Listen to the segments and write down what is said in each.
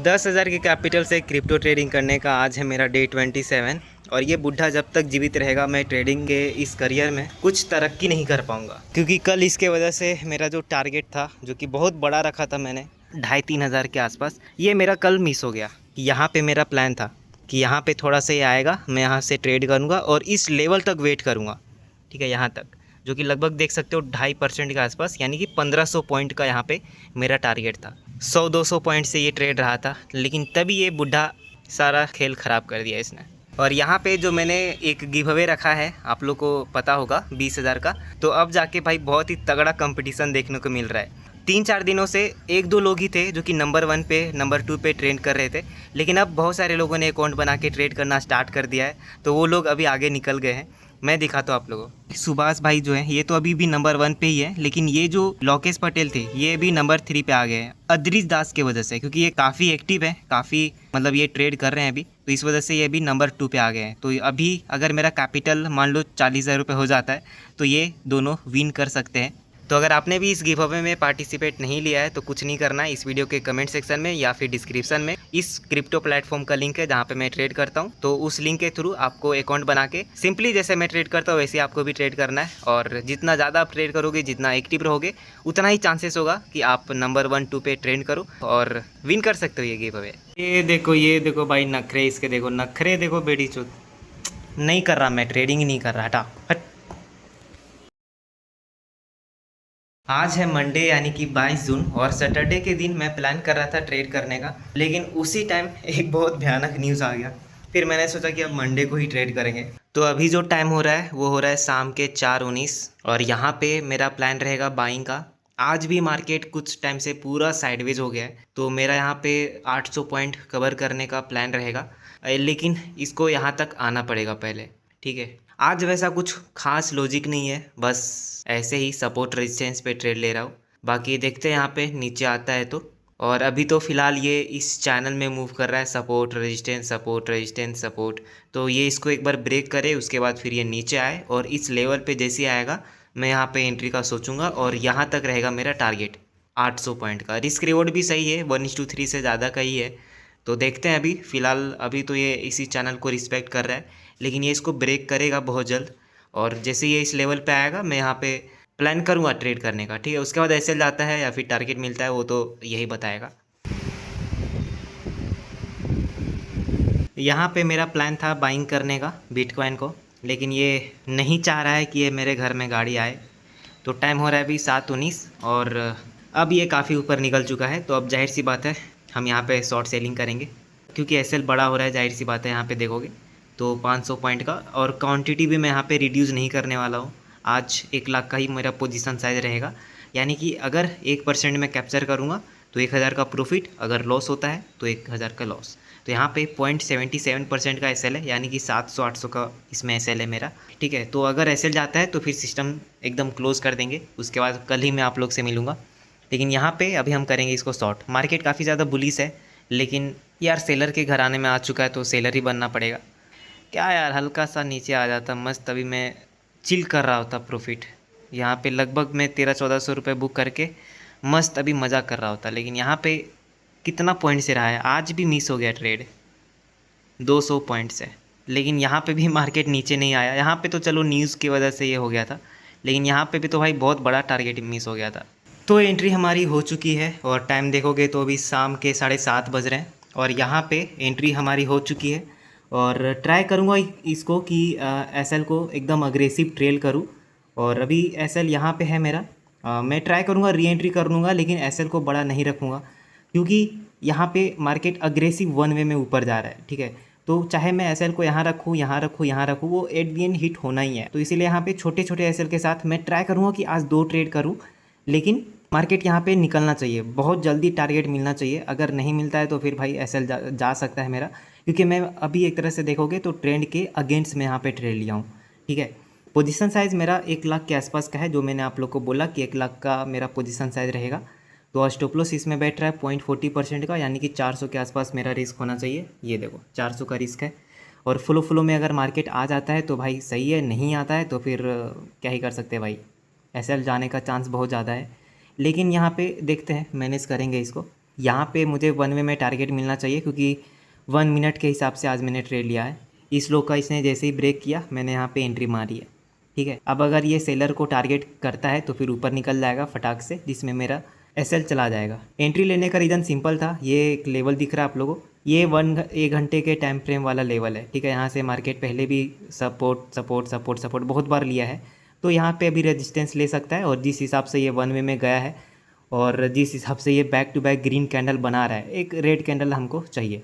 10,000 के कैपिटल से crypto trading करने का आज है मेरा डे 27। और ये बुढ़ा जब तक जीवित रहेगा मैं ट्रेडिंग के इस करियर में कुछ तरक्की नहीं कर पाऊंगा, क्योंकि कल इसके वजह से मेरा जो टारगेट था जो कि बहुत बड़ा रखा था मैंने 2,500-3,000 के आसपास, ये मेरा कल मिस हो गया। यहाँ पे मेरा प्लान था कि यहाँ पे थोड़ा सा ये आएगा, मैं यहाँ से ट्रेड करूँगा और इस लेवल तक वेट करूँगा, ठीक है, यहाँ तक, जो कि लगभग देख सकते हो 2.5% के आसपास, यानी कि 1500 पॉइंट का यहाँ पे मेरा टारगेट था। 100-200 पॉइंट से ये ट्रेड रहा था, लेकिन तभी ये बुढ़ा सारा खेल ख़राब कर दिया इसने। और यहाँ पे जो मैंने एक गिव अवे रखा है, आप लोग को पता होगा 20,000 का, तो अब जाके भाई बहुत ही तगड़ा कंपटीशन देखने को मिल रहा है। 3-4 दिनों से 1-2 लोग ही थे जो कि नंबर 1 पे नंबर 2 पे ट्रेड कर रहे थे, लेकिन अब बहुत सारे लोगों ने अकाउंट बना के ट्रेड करना स्टार्ट कर दिया है, तो वो लोग अभी आगे निकल गए हैं। मैं दिखाता हूँ आप लोगों को। सुभाष भाई जो है ये तो अभी भी नंबर 1 पे ही है, लेकिन ये जो लोकेश पटेल थे ये भी नंबर 3 पे आ गए हैं अद्रिश दास के वजह से, क्योंकि ये काफ़ी एक्टिव है, काफ़ी मतलब ये ट्रेड कर रहे हैं अभी, तो इस वजह से ये भी नंबर 2 पे आ गए हैं। तो अभी अगर मेरा कैपिटल मान लो 40,000 रुपये हो जाता है तो ये दोनों विन कर सकते हैं। तो अगर आपने भी इस गिव अवे में पार्टिसिपेट नहीं लिया है तो कुछ नहीं करना है, इस वीडियो के कमेंट सेक्शन में या फिर डिस्क्रिप्शन में इस क्रिप्टो प्लेटफॉर्म का लिंक है जहाँ पे मैं ट्रेड करता हूँ। तो उस लिंक के थ्रू आपको अकाउंट बना के सिंपली जैसे मैं ट्रेड करता हूँ वैसे आपको भी ट्रेड करना है, और जितना ज़्यादा आप ट्रेड करोगे, जितना एक्टिव रहोगे, उतना ही चांसेस होगा कि आप नंबर 1-2 पे ट्रेड करो और विन कर सकते हो ये गिव अवे। ये देखो भाई नखरे इसके, देखो नखरे देखो, बेड़ी चूत नहीं कर रहा, मैं ट्रेडिंग ही नहीं कर रहा, हटा हट। आज है मंडे यानी कि 22 जून, और सैटरडे के दिन मैं प्लान कर रहा था ट्रेड करने का, लेकिन उसी टाइम एक बहुत भयानक न्यूज़ आ गया। फिर मैंने सोचा कि अब मंडे को ही ट्रेड करेंगे। तो अभी जो टाइम हो रहा है वो हो रहा है शाम के 4:19, और यहाँ पे मेरा प्लान रहेगा बाइंग का। आज भी मार्केट कुछ टाइम से पूरा साइडवेज हो गया है, तो मेरा यहाँ पे 800 पॉइंट कवर करने का प्लान रहेगा, लेकिन इसको यहाँ तक आना पड़ेगा पहले, ठीक है। आज वैसा कुछ खास लॉजिक नहीं है, बस ऐसे ही सपोर्ट रेजिस्टेंस पे ट्रेड ले रहा हूँ। बाकी देखते हैं यहाँ पे नीचे आता है तो। और अभी तो फ़िलहाल ये इस चैनल में मूव कर रहा है, support resistance support resistance support, तो ये इसको एक बार ब्रेक करे, उसके बाद फिर ये नीचे आए, और इस लेवल पे जैसे ही आएगा मैं यहाँ पे एंट्री का सोचूंगा, और यहाँ तक रहेगा मेरा टारगेट 800 पॉइंट का। रिस्क रिवॉर्ड भी सही है, 1:3 से ज़्यादा का ही है। तो देखते हैं, अभी फ़िलहाल अभी तो ये इसी चैनल को रिस्पेक्ट कर रहा है, लेकिन ये इसको ब्रेक करेगा बहुत जल्द, और जैसे ये इस लेवल पे आएगा मैं यहाँ पे प्लान करूँगा ट्रेड करने का, ठीक है। उसके बाद एसएल जाता है या फिर टारगेट मिलता है वो तो यही बताएगा। यहाँ पे मेरा प्लान था बाइंग करने का बिटकॉइन को, लेकिन ये नहीं चाह रहा है कि ये मेरे घर में गाड़ी आए। तो टाइम हो रहा है अभी 7:19, और अब ये काफ़ी ऊपर निकल चुका है, तो अब जाहिर सी बात है हम यहाँ पे शॉर्ट सेलिंग करेंगे, क्योंकि एसएल बड़ा हो रहा है, जाहिर सी बात है यहाँ पे देखोगे तो 500 पॉइंट का, और क्वांटिटी भी मैं यहाँ पे रिड्यूस नहीं करने वाला हूँ। आज 1 लाख का ही मेरा पोजीशन साइज रहेगा, यानी कि अगर 1% में कैप्चर करूँगा तो 1,000 का प्रॉफिट, अगर लॉस होता है तो 1,000 का लॉस। तो यहाँ पे 0.77% का एसएल है, यानी कि 700-800 का इसमें एसएल है मेरा, ठीक है। तो अगर एसएल जाता है तो फिर सिस्टम एकदम क्लोज़ कर देंगे, उसके बाद कल ही मैं आप लोग से मिलूँगा। लेकिन यहाँ पे अभी हम करेंगे इसको शॉर्ट। मार्केट काफ़ी ज़्यादा बुलिश है, लेकिन यार सेलर के घर आने में आ चुका है तो सेलर ही बनना पड़ेगा। क्या यार, हल्का सा नीचे आ जाता मस्त, अभी मैं चिल कर रहा होता प्रॉफिट। यहाँ पे लगभग मैं 1300-1400 रुपये बुक करके मस्त अभी मज़ा कर रहा होता, लेकिन यहाँ पे कितना पॉइंट से रहा है, आज भी मिस हो गया ट्रेड 200 पॉइंट से। लेकिन यहाँ पे भी मार्केट नीचे नहीं आया, यहाँ पे तो चलो न्यूज़ की वजह से ये हो गया था, लेकिन यहाँ पे भी तो भाई बहुत बड़ा टारगेट मिस हो गया था। तो एंट्री हमारी हो चुकी है, और टाइम देखोगे तो अभी शाम के 7:30 बज रहे हैं, और यहाँ पे एंट्री हमारी हो चुकी है। और ट्राई करूँगा इसको कि एसएल को एकदम अग्रेसिव ट्रेल करूँ, और अभी एसएल यहाँ पे है मेरा। मैं ट्राई करूँगा री एंट्री कर लूँगा, लेकिन एसएल को बड़ा नहीं रखूँगा, क्योंकि यहाँ पे मार्केट अग्रेसिव वन वे में ऊपर जा रहा है, ठीक है। तो चाहे मैं एसएल को यहाँ रखूँ, यहाँ रखूँ, यहाँ रखूँ, वो एट दी एंड हिट होना ही है। तो इसीलिए यहाँ पे छोटे छोटे एसएल के साथ मैं ट्राई करूँगा कि आज 2 ट्रेड करूँ, लेकिन मार्केट यहाँ पे निकलना चाहिए, बहुत जल्दी टारगेट मिलना चाहिए। अगर नहीं मिलता है तो फिर भाई एसएल जा सकता है मेरा, क्योंकि मैं अभी एक तरह से देखोगे तो ट्रेंड के अगेंस्ट में यहाँ पे ट्रेड लिया हूँ, ठीक है। पोजीशन साइज़ मेरा 1 लाख के आसपास का है, जो मैंने आप लोग को बोला कि 1 लाख का मेरा पोजीशन साइज़ रहेगा। तो स्टॉप लॉस इसमें बैठ रहा है 0.40% का, यानी कि 400 के आसपास मेरा रिस्क होना चाहिए। ये देखो 400 का रिस्क है, और फ्लो में अगर मार्केट आ जाता है तो भाई सही है, नहीं आता है तो फिर क्या ही कर सकते हैं भाई, एसएल जाने का चांस बहुत ज़्यादा है। लेकिन यहाँ पे देखते हैं, मैनेज करेंगे इसको। यहाँ पे मुझे 1 वे में टारगेट मिलना चाहिए, क्योंकि 1 मिनट के हिसाब से आज मैंने ट्रेड लिया है। इस लो का इसने जैसे ही ब्रेक किया मैंने यहाँ पे एंट्री मारी है, ठीक है। अब अगर ये सेलर को टारगेट करता है तो फिर ऊपर निकल जाएगा फटाक से, जिसमें मेरा एसएल चला जाएगा। एंट्री लेने का रीज़न सिंपल था, ये एक लेवल दिख रहा है आप लोगों को, ये 1 घंटे के टाइम फ्रेम वाला लेवल है, ठीक है। यहाँ से मार्केट पहले भी सपोर्ट बहुत बार लिया है, तो यहाँ पे अभी रेजिस्टेंस ले सकता है। और जिस हिसाब से ये 1 वे में गया है और जिस हिसाब से ये back to back green candle बना रहा है, एक रेड कैंडल हमको चाहिए,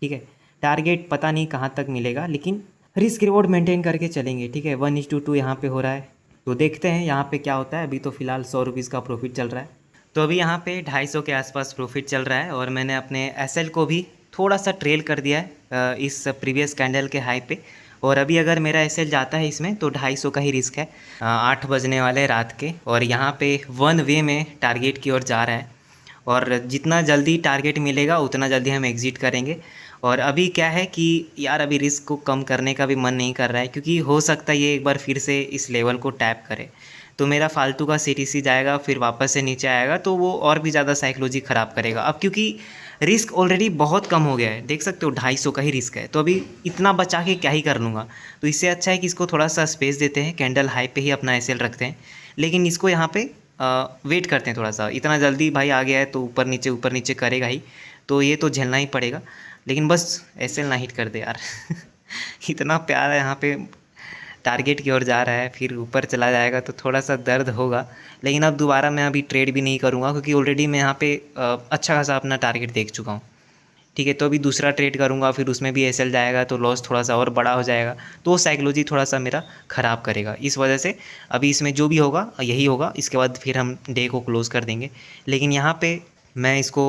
ठीक है। टारगेट पता नहीं कहाँ तक मिलेगा, लेकिन रिस्क रिवॉर्ड मेंटेन करके चलेंगे, ठीक है। 1:2 यहाँ पे हो रहा है, तो देखते हैं यहाँ पे क्या होता है। अभी तो फ़िलहाल 100 रुपीज़ का प्रॉफिट चल रहा है, तो अभी यहाँ पे 250 के आसपास प्रॉफिट चल रहा है। और मैंने अपने एसएल को भी थोड़ा सा ट्रेल कर दिया है इस प्रीवियस कैंडल के हाई पे। और अभी अगर मेरा एसएल जाता है इसमें तो 250 का ही रिस्क है। 8 बजने वाले रात के, और यहाँ पे 1 वे में टारगेट की ओर जा रहा है, और जितना जल्दी टारगेट मिलेगा उतना जल्दी हम एग्ज़िट करेंगे। और अभी क्या है कि यार अभी रिस्क को कम करने का भी मन नहीं कर रहा है, क्योंकि हो सकता है ये एक बार फिर से इस लेवल को टैप करे, तो मेरा फालतू का सीटीसी जाएगा, फिर वापस से नीचे आएगा, तो वो और भी ज़्यादा साइकोलॉजी ख़राब करेगा। अब क्योंकि रिस्क ऑलरेडी बहुत कम हो गया है, देख सकते हो 250 का ही रिस्क है, तो अभी इतना बचा के क्या ही कर लूँगा। तो इससे अच्छा है कि इसको थोड़ा सा स्पेस देते हैं, कैंडल हाई पे ही अपना एसएल रखते हैं, लेकिन इसको यहाँ पे वेट करते हैं थोड़ा सा। इतना जल्दी भाई आ गया है तो ऊपर नीचे करेगा ही, तो ये तो झेलना ही पड़ेगा, लेकिन बस एसएल ना हिट कर दे यार। इतना प्यारा यहाँ पे टारगेट की ओर जा रहा है, फिर ऊपर चला जाएगा तो थोड़ा सा दर्द होगा। लेकिन अब दोबारा मैं अभी ट्रेड भी नहीं करूँगा, क्योंकि ऑलरेडी मैं यहाँ पे अच्छा खासा अपना टारगेट देख चुका हूँ, ठीक है। तो अभी दूसरा ट्रेड करूँगा, फिर उसमें भी एसएल जाएगा तो लॉस थोड़ा सा और बड़ा हो जाएगा, तो वो साइकोलॉजी थोड़ा सा मेरा ख़राब करेगा। इस वजह से अभी इसमें जो भी होगा यही होगा, इसके बाद फिर हम डे को क्लोज़ कर देंगे। लेकिन यहाँ पे मैं इसको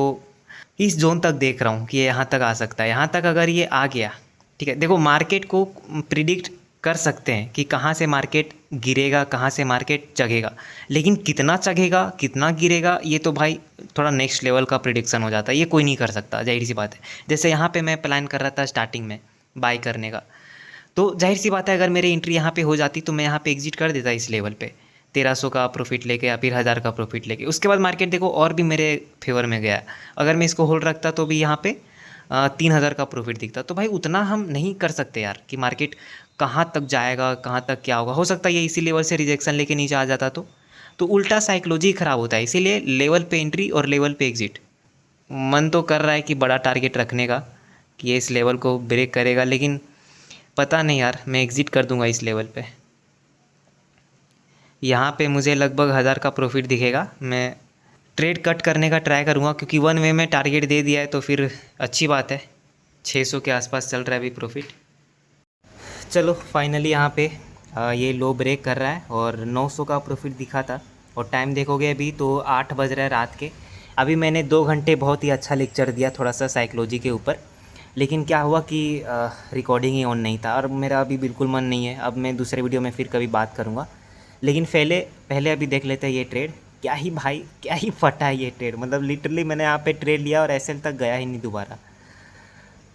इस जोन तक देख रहा हूँ कि ये यहाँ तक आ सकता है। यहाँ तक अगर ये आ गया, ठीक है, देखो मार्केट को प्रिडिक्ट कर सकते हैं कि कहाँ से मार्केट गिरेगा, कहाँ से मार्केट चढ़ेगा, लेकिन कितना चढ़ेगा कितना गिरेगा ये तो भाई थोड़ा नेक्स्ट लेवल का प्रिडिक्शन हो जाता है, ये कोई नहीं कर सकता, जाहिर सी बात है। जैसे यहाँ पे मैं प्लान कर रहा था स्टार्टिंग में बाय करने का, तो जाहिर सी बात है अगर मेरी एंट्री यहाँ पे हो जाती तो मैं यहाँ पे एग्जिट कर देता इस लेवल पे, 1300 का प्रॉफिट लेके या फिर 1000 का प्रॉफिट लेके। उसके बाद मार्केट देखो और भी मेरे फेवर में गया, अगर मैं इसको होल्ड रखता तो भी यहाँ पे 3000 का प्रॉफिट दिखता। तो भाई उतना हम नहीं कर सकते यार कि मार्केट कहाँ तक जाएगा, कहाँ तक क्या होगा। हो सकता है ये इसी लेवल से रिजेक्शन लेके नीचे आ जाता तो उल्टा साइकोलॉजी ख़राब होता है। इसीलिए लेवल पे एंट्री और लेवल पे एग्जिट। मन तो कर रहा है कि बड़ा टारगेट रखने का कि ये इस लेवल को ब्रेक करेगा, लेकिन पता नहीं यार, मैं एग्जिट कर दूंगा इस लेवल पे। यहाँ पे मुझे लगभग 1000 का प्रॉफिट दिखेगा। मैं ट्रेड कट करने का ट्राई करूँगा, क्योंकि 1 वे में टारगेट दे दिया है तो फिर अच्छी बात है। 600 के आसपास चल रहा है अभी प्रॉफिट। चलो फाइनली यहाँ पे ये लो ब्रेक कर रहा है और 900 का प्रॉफिट दिखा था। और टाइम देखोगे अभी तो 8 बज रहा है रात के। अभी मैंने 2 घंटे बहुत ही अच्छा लेक्चर दिया थोड़ा सा साइकोलॉजी के ऊपर, लेकिन क्या हुआ कि रिकॉर्डिंग ही ऑन नहीं था और मेरा अभी बिल्कुल मन नहीं है। अब मैं दूसरे वीडियो में फिर कभी बात करूँगा, लेकिन पहले अभी देख लेते हैं ये ट्रेड। क्या ही भाई, क्या ही फटा है ये ट्रेड, मतलब लिटरली मैंने यहाँ पे ट्रेड लिया और एसएल तक गया ही नहीं दोबारा।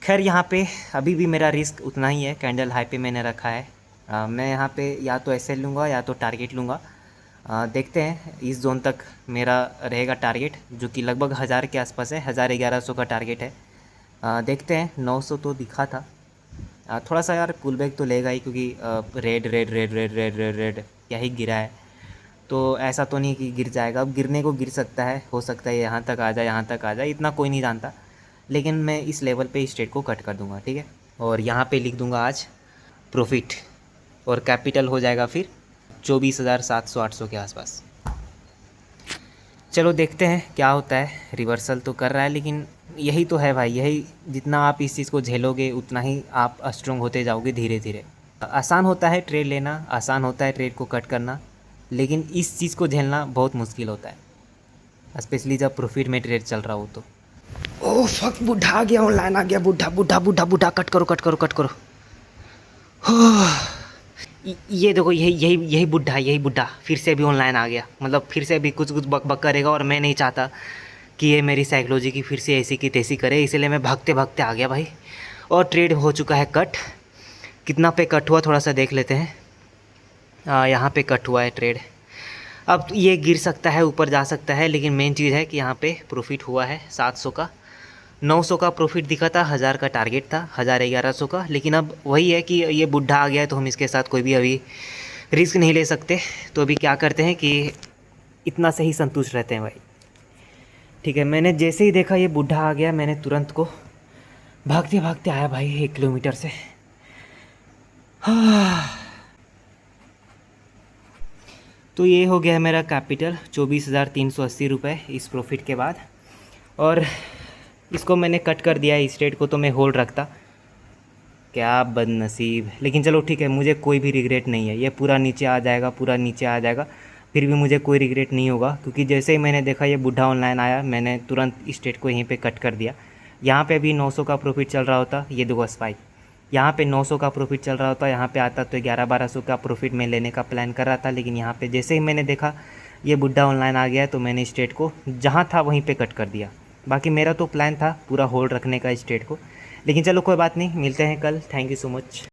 खैर यहाँ पे अभी भी मेरा रिस्क उतना ही है, कैंडल हाई पे मैंने रखा है। मैं यहाँ पे या तो एसएल लूँगा या तो टारगेट लूँगा। देखते हैं, इस जोन तक मेरा रहेगा टारगेट, जो कि लगभग 1000 के आसपास है, 1100 का टारगेट है। देखते हैं, 900 तो दिखा था। थोड़ा सा यार पुल बैक तो लेगा ही, क्योंकि red red red red red red red क्या ही गिरा है, तो ऐसा तो नहीं कि गिर जाएगा। अब गिरने को गिर सकता है, हो सकता है यहाँ तक आ जाए, यहाँ तक आ जाए, इतना कोई नहीं जानता। लेकिन मैं इस लेवल पे इस ट्रेड को कट कर दूंगा, ठीक है। और यहाँ पे लिख दूंगा आज प्रॉफिट, और कैपिटल हो जाएगा फिर 24,700-800 के आसपास। चलो देखते हैं क्या होता है। रिवर्सल तो कर रहा है, लेकिन यही तो है भाई, यही जितना आप इस चीज़ को झेलोगे उतना ही आप स्ट्रॉन्ग होते जाओगे धीरे धीरे। आसान होता है ट्रेड लेना, आसान होता है ट्रेड को कट करना, लेकिन इस चीज़ को झेलना बहुत मुश्किल होता है, स्पेशली जब प्रॉफिट में ट्रेड चल रहा हो तो। ओह फक, बुढ़ा आ गया, ऑनलाइन आ गया, बुढ़ा बुढ़ा बुढ़ा बुढ़ा, कट करो कट करो कट करो। ये देखो, यही बुढ़ा, यही बुढ़ा फिर से भी ऑनलाइन आ गया, मतलब फिर से भी कुछ बक बक करेगा। और मैं नहीं चाहता कि ये मेरी साइकोलॉजी की फिर से ऐसी की तैसी करे, इसलिए मैं भागते भागते आ गया भाई। और ट्रेड हो चुका है कट। कितना पे कट हुआ थोड़ा सा देख लेते हैं। यहाँ पे कट हुआ है ट्रेड अब ये गिर सकता है, ऊपर जा सकता है, लेकिन मेन चीज़ है कि यहाँ पे प्रॉफिट हुआ है 700 का। 900 का प्रॉफिट दिखा था, 1000 का टारगेट था, 1000 1100 का। लेकिन अब वही है कि ये बुढ़ा आ गया है तो हम इसके साथ कोई भी अभी रिस्क नहीं ले सकते। तो अभी क्या करते हैं कि इतना से ही संतुष्ट रहते हैं भाई। ठीक है, मैंने जैसे ही देखा ये बुढ़ा आ गया, मैंने तुरंत को भागते भागते आया भाई 1 किलोमीटर से। तो ये हो गया मेरा कैपिटल 24,380 रुपये इस प्रॉफिट के बाद। और इसको मैंने कट कर दिया है, इस ट्रेड को तो मैं होल्ड रखता। क्या बदनसीब। लेकिन चलो ठीक है, मुझे कोई भी रिग्रेट नहीं है। ये पूरा नीचे आ जाएगा, पूरा नीचे आ जाएगा, फिर भी मुझे कोई रिग्रेट नहीं होगा, क्योंकि जैसे ही मैंने देखा ये बुढ़ा ऑनलाइन आया, मैंने तुरंत इस ट्रेड को यहीं पे कट कर दिया। यहाँ पे भी 900 का प्रॉफिट चल रहा होता, ये देखो स्पाइक। यहाँ पे 900 का प्रॉफिट चल रहा होता, यहाँ पे आता तो 1100-1200 का प्रॉफिट मैं लेने का प्लान कर रहा था। लेकिन यहाँ पे जैसे ही मैंने देखा ये बुढ़ा ऑनलाइन आ गया, तो मैंने इस ट्रेड को जहाँ था वहीं पे कट कर दिया। बाकी मेरा तो प्लान था पूरा होल्ड रखने का इस ट्रेड को। लेकिन चलो कोई बात नहीं, मिलते हैं कल। Thank you so much.